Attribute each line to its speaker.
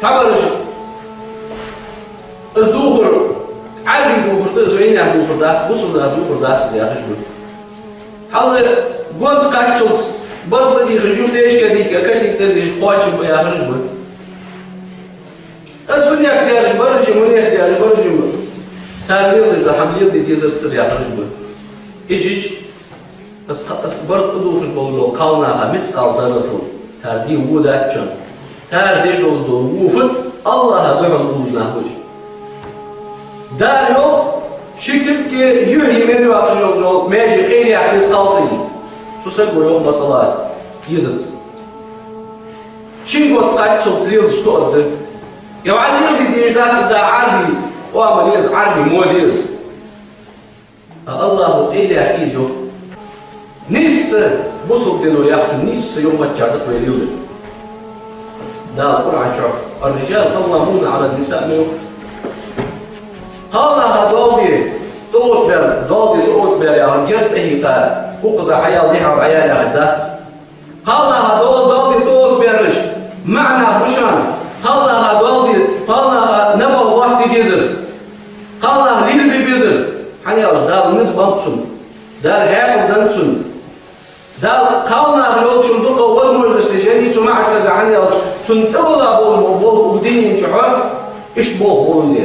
Speaker 1: تعبرش الدوخر عربي دوخر زين عم دوخر ده وصل ده دوخر ده زي أخش بقول حال قلت قاتشلز برضه دي خجول ليش كذي كاسي كذي قاتش يا أخش بقول أسفني أكتر برج مني أكتر برج ساليل ده حميل دي تيزر سر يا أخش بقول إيش بس برضه دوخر بقول قالنا همت قال زادتون سردي وده أتشن سردي شلون وفد الله دعم وجنا وجه دار yok şekil ki yuhi menü atıyor yol mecbur el yakınız kalsın susar bu yok masala yazıt şimdi bu kaç çalışıyor şu oldu ya علمني دي جدات ده عربي وعمل يز عربي موديز الله el yakınız yok nis بصل دينو يحجو nis يوم ما تجارت ويليول ده القرآن شرح الرجال قوامون على النساء منه قالها دوغي بر يا جرت هي قال وقز حيال دي على عيال عدات قالها دوغي برش معنى بشان قالها نبا واحد جزر قالها ليل بيزر حنيال دال نسبة بسن دال هاكل دنسن دال قالنا لو شندق وزن الاستجاني تمع السجعني تنتبه بول ودين شعار ايش بول